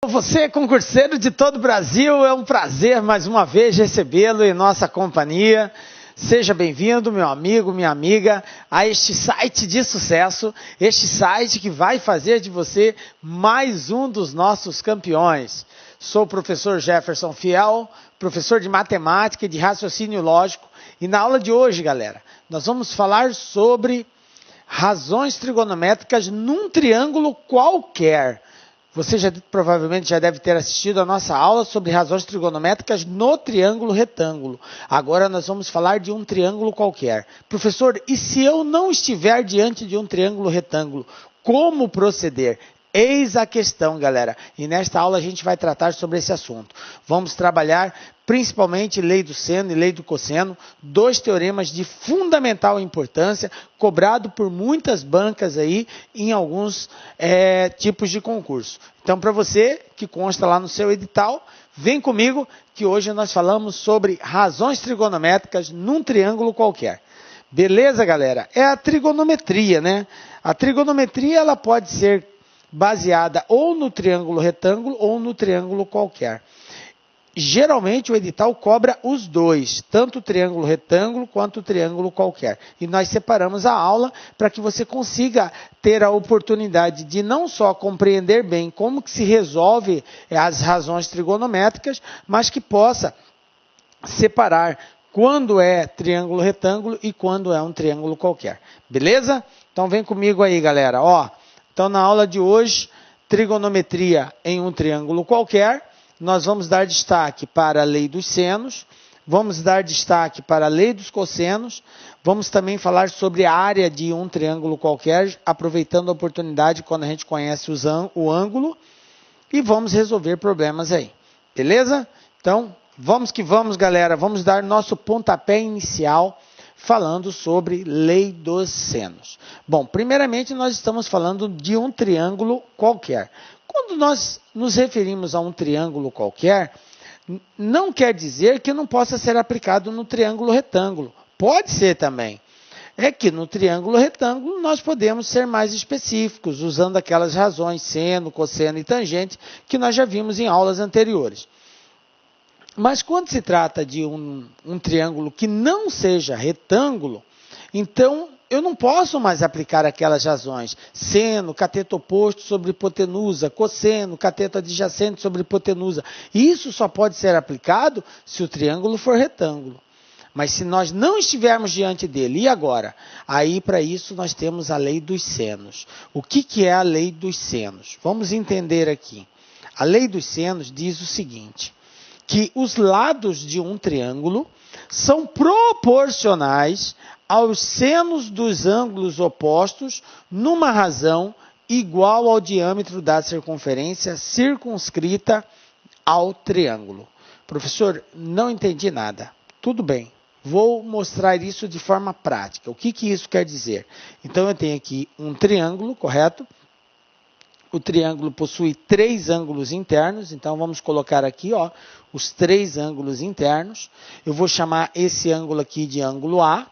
Você, concurseiro de todo o Brasil, é um prazer mais uma vez recebê-lo em nossa companhia. Seja bem-vindo, meu amigo, minha amiga, a este site de sucesso, este site que vai fazer de você mais um dos nossos campeões. Sou o professor Jefferson Fiel, professor de matemática e de raciocínio lógico, e na aula de hoje, galera, nós vamos falar sobre razões trigonométricas num triângulo qualquer. Você provavelmente já deve ter assistido a nossa aula sobre razões trigonométricas no triângulo retângulo. Agora nós vamos falar de um triângulo qualquer. Professor, e se eu não estiver diante de um triângulo retângulo, como proceder? Eis a questão, galera. E nesta aula a gente vai tratar sobre esse assunto. Vamos trabalhar principalmente lei do seno e lei do cosseno, dois teoremas de fundamental importância, cobrado por muitas bancas aí em alguns tipos de concurso. Então, para você que consta lá no seu edital, vem comigo que hoje nós falamos sobre razões trigonométricas num triângulo qualquer. Beleza, galera? É a trigonometria, né? A trigonometria ela pode ser baseada ou no triângulo retângulo ou no triângulo qualquer. Geralmente o edital cobra os dois, tanto o triângulo retângulo quanto o triângulo qualquer. E nós separamos a aula para que você consiga ter a oportunidade de não só compreender bem como que se resolve as razões trigonométricas, mas que possa separar quando é triângulo retângulo e quando é um triângulo qualquer. Beleza? Então vem comigo aí, galera. Então na aula de hoje, trigonometria em um triângulo qualquer. Nós vamos dar destaque para a lei dos senos, vamos dar destaque para a lei dos cossenos, vamos também falar sobre a área de um triângulo qualquer, aproveitando a oportunidade quando a gente conhece o ângulo, e vamos resolver problemas aí, beleza? Então, vamos que vamos, galera, vamos dar nosso pontapé inicial falando sobre lei dos senos. Bom, primeiramente nós estamos falando de um triângulo qualquer. Quando nós nos referimos a um triângulo qualquer, não quer dizer que não possa ser aplicado no triângulo retângulo. Pode ser também. É que no triângulo retângulo nós podemos ser mais específicos, usando aquelas razões seno, cosseno e tangente que nós já vimos em aulas anteriores. Mas quando se trata de um triângulo que não seja retângulo, então eu não posso mais aplicar aquelas razões. Seno, cateto oposto sobre hipotenusa, cosseno, cateto adjacente sobre hipotenusa. Isso só pode ser aplicado se o triângulo for retângulo. Mas se nós não estivermos diante dele, e agora? Aí para isso nós temos a lei dos senos. O que é a lei dos senos? Vamos entender aqui. A lei dos senos diz o seguinte, que os lados de um triângulo são proporcionais aos senos dos ângulos opostos numa razão igual ao diâmetro da circunferência circunscrita ao triângulo. Professor, não entendi nada. Tudo bem, vou mostrar isso de forma prática. O que isso quer dizer? Então, eu tenho aqui um triângulo, correto? O triângulo possui três ângulos internos, então vamos colocar aqui os três ângulos internos. Eu vou chamar esse ângulo aqui de ângulo A,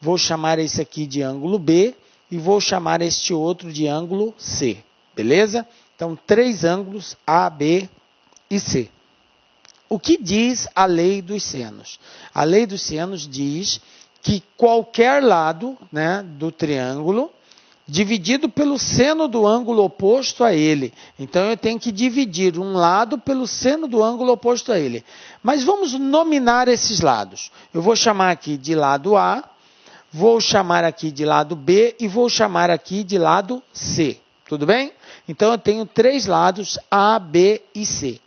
vou chamar esse aqui de ângulo B e vou chamar este outro de ângulo C, beleza? Então, três ângulos A, B e C. O que diz a lei dos senos? A lei dos senos diz que qualquer lado, do triângulo dividido pelo seno do ângulo oposto a ele. Então, eu tenho que dividir um lado pelo seno do ângulo oposto a ele. Mas vamos nominar esses lados. Eu vou chamar aqui de lado A, vou chamar aqui de lado B e vou chamar aqui de lado C. Tudo bem? Então, eu tenho três lados A, B e C.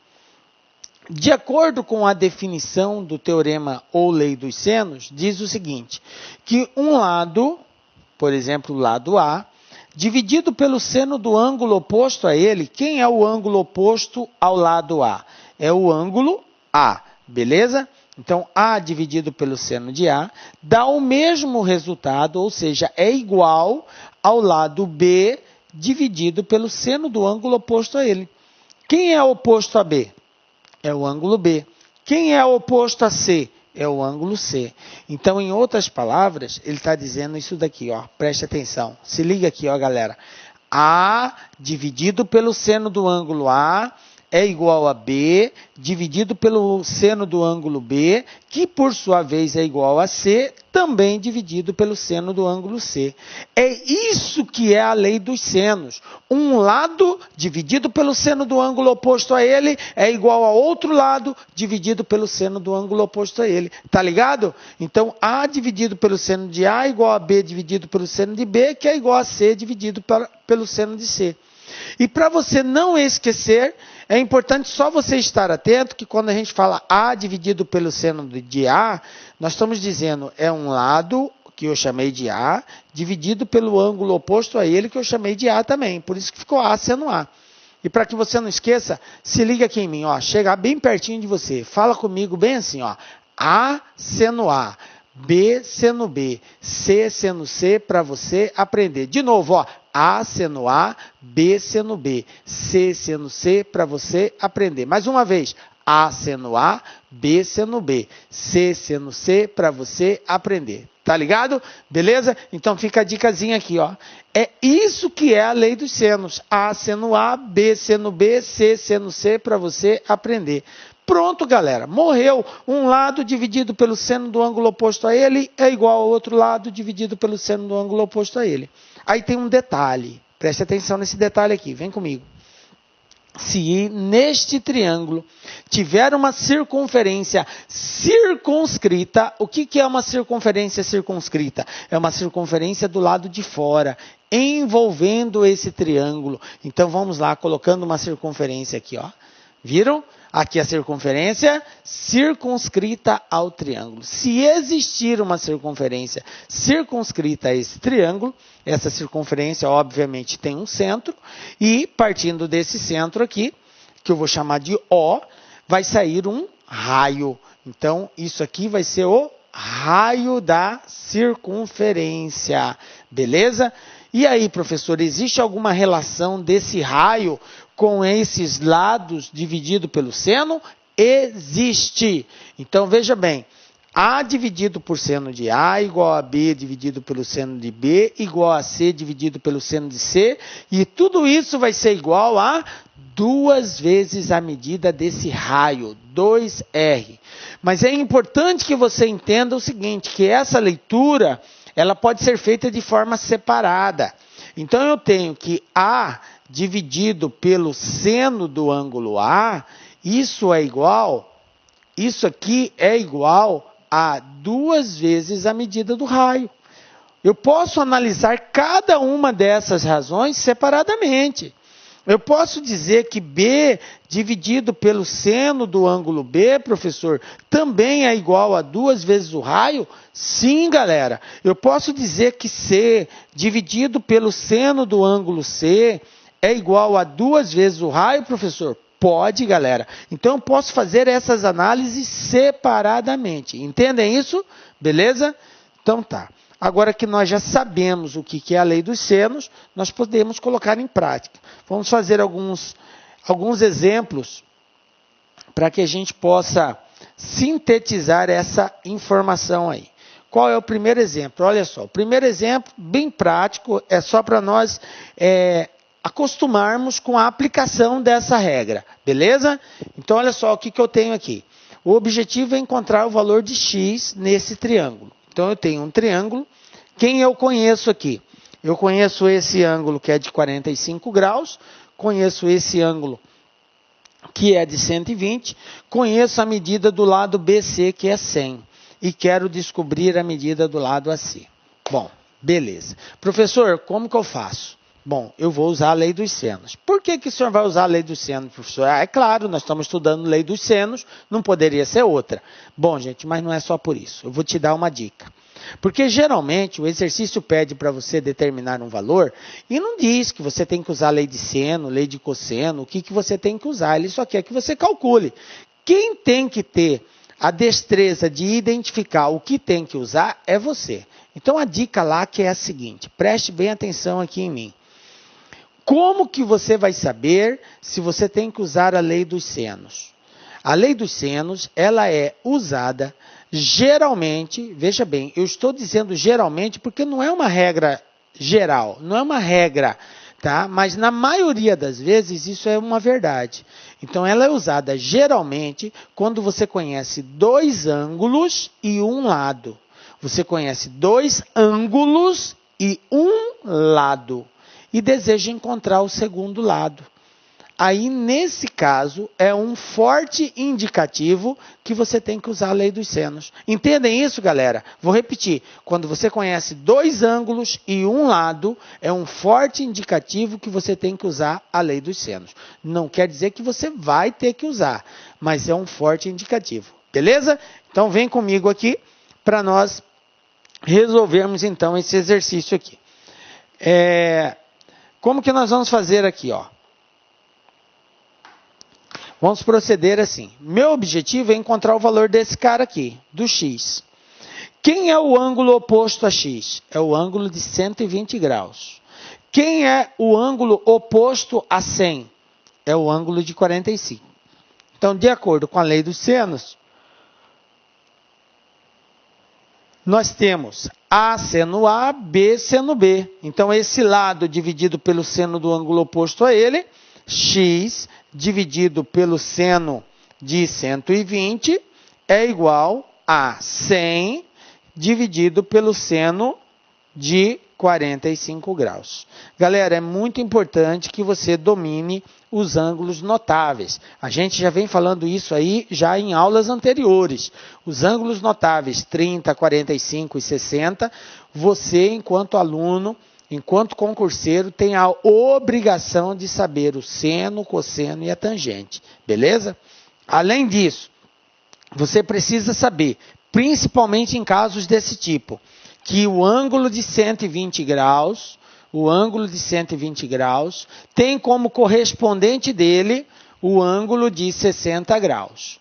De acordo com a definição do teorema ou lei dos senos, diz o seguinte, que um lado, por exemplo, o lado A, dividido pelo seno do ângulo oposto a ele, quem é o ângulo oposto ao lado A? É o ângulo A, beleza? Então, A dividido pelo seno de A dá o mesmo resultado, ou seja, é igual ao lado B dividido pelo seno do ângulo oposto a ele. Quem é oposto a B? É o ângulo B. Quem é oposto a C? É o ângulo C. Então, em outras palavras, ele está dizendo isso daqui, preste atenção. Se liga aqui, galera. A dividido pelo seno do ângulo A é igual a B dividido pelo seno do ângulo B, que por sua vez é igual a C, também dividido pelo seno do ângulo C. É isso que é a lei dos senos. Um lado dividido pelo seno do ângulo oposto a ele é igual a outro lado dividido pelo seno do ângulo oposto a ele. Tá ligado? Então, A dividido pelo seno de A é igual a B dividido pelo seno de B, que é igual a C dividido pelo seno de C. E para você não esquecer, é importante só você estar atento que quando a gente fala A dividido pelo seno de A, nós estamos dizendo é um lado que eu chamei de A, dividido pelo ângulo oposto a ele, que eu chamei de A também. Por isso que ficou A seno A. E para que você não esqueça, se liga aqui em mim, ó, chega bem pertinho de você. Fala comigo bem assim, ó, A seno A, B seno B, C seno C, para você aprender. De novo, ó, A seno A, B seno B, C seno C, para você aprender. Mais uma vez, A seno A, B seno B, C seno C, para você aprender. Tá ligado? Beleza? Então fica a dicasinha aqui, ó. É isso que é a lei dos senos. A seno A, B seno B, C seno C, para você aprender. Pronto, galera. Morreu. Um lado dividido pelo seno do ângulo oposto a ele é igual ao outro lado dividido pelo seno do ângulo oposto a ele. Aí tem um detalhe. Preste atenção nesse detalhe aqui. Vem comigo. Se neste triângulo tiver uma circunferência circunscrita, o que é uma circunferência circunscrita? É uma circunferência do lado de fora, envolvendo esse triângulo. Então vamos lá, colocando uma circunferência aqui, ó. Viram? Aqui a circunferência circunscrita ao triângulo. Se existir uma circunferência circunscrita a esse triângulo, essa circunferência obviamente tem um centro, e partindo desse centro aqui, que eu vou chamar de O, vai sair um raio. Então, isso aqui vai ser o raio da circunferência. Beleza? E aí, professor, existe alguma relação desse raio com esses lados dividido pelo seno? Existe. Então, veja bem, A dividido por seno de A igual a B dividido pelo seno de B igual a C dividido pelo seno de C, e tudo isso vai ser igual a 2 vezes a medida desse raio, 2R. Mas é importante que você entenda o seguinte, que essa leitura ela pode ser feita de forma separada. Então, eu tenho que A dividido pelo seno do ângulo A, isso aqui é igual a 2 vezes a medida do raio. Eu posso analisar cada uma dessas razões separadamente. Eu posso dizer que B dividido pelo seno do ângulo B, professor, também é igual a 2 vezes o raio? Sim, galera. Eu posso dizer que C dividido pelo seno do ângulo C é igual a 2 vezes o raio, professor? Pode, galera. Então, eu posso fazer essas análises separadamente. Entendem isso? Beleza? Então, tá. Agora que nós já sabemos o que é a lei dos senos, nós podemos colocar em prática. Vamos fazer alguns exemplos para que a gente possa sintetizar essa informação aí. Qual é o primeiro exemplo? Olha só, o primeiro exemplo, bem prático, é só para nós acostumarmos com a aplicação dessa regra, beleza? Então, olha só o que eu tenho aqui. O objetivo é encontrar o valor de x nesse triângulo. Então, eu tenho um triângulo. Quem eu conheço aqui? Eu conheço esse ângulo que é de 45 graus, conheço esse ângulo que é de 120, conheço a medida do lado BC, que é 100, e quero descobrir a medida do lado AC. Bom, beleza. Professor, como que eu faço? Bom, eu vou usar a lei dos senos. Por que o senhor vai usar a lei dos senos, professor? É claro, nós estamos estudando lei dos senos, não poderia ser outra. Bom, gente, mas não é só por isso. Eu vou te dar uma dica. Porque geralmente o exercício pede para você determinar um valor e não diz que você tem que usar a lei de seno, lei de cosseno, o que você tem que usar. Ele só quer que você calcule. Quem tem que ter a destreza de identificar o que tem que usar é você. Então a dica lá que é a seguinte, preste bem atenção aqui em mim. Como que você vai saber se você tem que usar a lei dos senos? A lei dos senos, ela é usada geralmente, veja bem, eu estou dizendo geralmente porque não é uma regra geral, não é uma regra, tá? Mas na maioria das vezes isso é uma verdade. Então, ela é usada geralmente quando você conhece dois ângulos e um lado. Você conhece dois ângulos e um lado e deseja encontrar o segundo lado. Aí, nesse caso, é um forte indicativo que você tem que usar a lei dos senos. Entendem isso, galera? Vou repetir. Quando você conhece dois ângulos e um lado, é um forte indicativo que você tem que usar a lei dos senos. Não quer dizer que você vai ter que usar, mas é um forte indicativo. Beleza? Então, vem comigo aqui para nós resolvermos, então, esse exercício aqui. Como que nós vamos fazer aqui, ó? Vamos proceder assim. Meu objetivo é encontrar o valor desse cara aqui, do x. Quem é o ângulo oposto a x? É o ângulo de 120 graus. Quem é o ângulo oposto a 100? É o ângulo de 45. Então, de acordo com a lei dos senos, nós temos A seno A, B seno B. Então, esse lado dividido pelo seno do ângulo oposto a ele, x dividido pelo seno de 120 é igual a 100 dividido pelo seno de 45 graus. Galera, é muito importante que você domine os ângulos notáveis. A gente já vem falando isso aí já em aulas anteriores. Os ângulos notáveis 30, 45 e 60, você, enquanto aluno, enquanto concurseiro, tem a obrigação de saber o seno, o cosseno e a tangente, beleza? Além disso, você precisa saber, principalmente em casos desse tipo, que o ângulo de 120 graus, tem como correspondente dele o ângulo de 60 graus.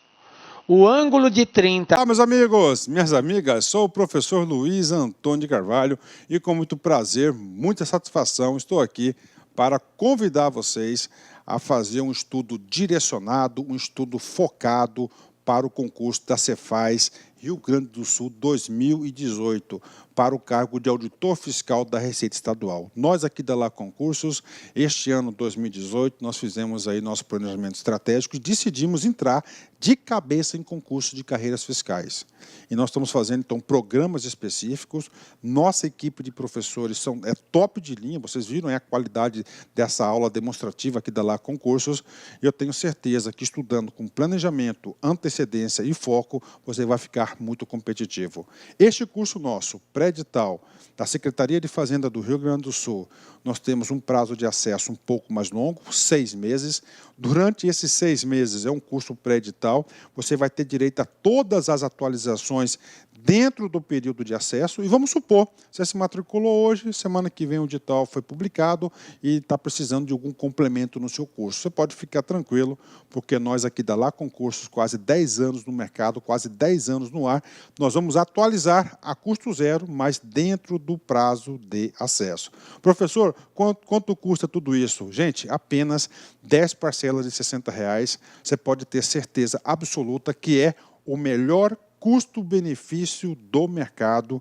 O ângulo de 30... Olá, meus amigos, minhas amigas, sou o professor Luiz Antônio de Carvalho e com muito prazer, muita satisfação, estou aqui para convidar vocês a fazer um estudo direcionado, um estudo focado para o concurso da Cefaz Rio Grande do Sul 2018, para o cargo de auditor fiscal da Receita Estadual. Nós aqui da Lá Concursos, este ano 2018, nós fizemos aí nosso planejamento estratégico e decidimos entrar de cabeça em concurso de carreiras fiscais. E nós estamos fazendo, então, programas específicos. Nossa equipe de professores é top de linha, vocês viram a qualidade dessa aula demonstrativa aqui da Lá Concursos. Eu tenho certeza que estudando com planejamento, antecedência e foco, você vai ficar muito competitivo. Este curso nosso, pré-edital, da Secretaria de Fazenda do Rio Grande do Sul, nós temos um prazo de acesso um pouco mais longo, 6 meses. Durante esses 6 meses, é um curso pré-edital, você vai ter direito a todas as atualizações dentro do período de acesso. E vamos supor, você se matriculou hoje, semana que vem o edital foi publicado e está precisando de algum complemento no seu curso. Você pode ficar tranquilo, porque nós aqui da Lá Concursos, quase 10 anos no mercado, quase 10 anos no ar, nós vamos atualizar a custo zero, mas dentro do prazo de acesso. Professor, quanto custa tudo isso? Gente, apenas 10 parcelas de R$60. Você pode ter certeza absoluta que é o melhor custo-benefício do mercado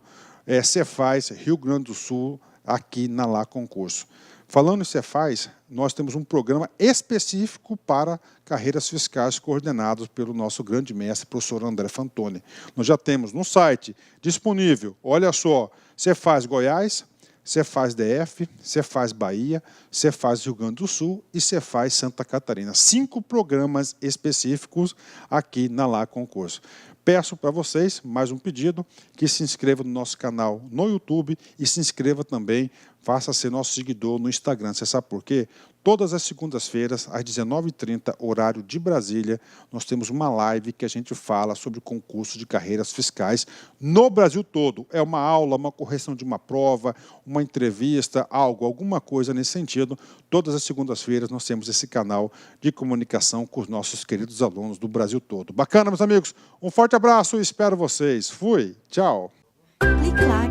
Cefaz Rio Grande do Sul, aqui na Lá Concurso. Falando em Cefaz, nós temos um programa específico para carreiras fiscais coordenados pelo nosso grande mestre, professor André Fantoni. Nós já temos no site disponível, olha só, Cefaz Goiás, Cefaz DF, Cefaz Bahia, Cefaz Rio Grande do Sul e Cefaz Santa Catarina. 5 programas específicos aqui na Lá Concurso. Peço para vocês, mais um pedido, que se inscreva no nosso canal no YouTube e se inscreva também, faça ser nosso seguidor no Instagram. Você sabe por quê? Todas as segundas-feiras, às 19h30, horário de Brasília, nós temos uma live que a gente fala sobre o concurso de carreiras fiscais no Brasil todo. É uma aula, uma correção de uma prova, uma entrevista, alguma coisa nesse sentido. Todas as segundas-feiras nós temos esse canal de comunicação com os nossos queridos alunos do Brasil todo. Bacana, meus amigos? Um forte abraço e espero vocês. Fui, tchau. Clique lá.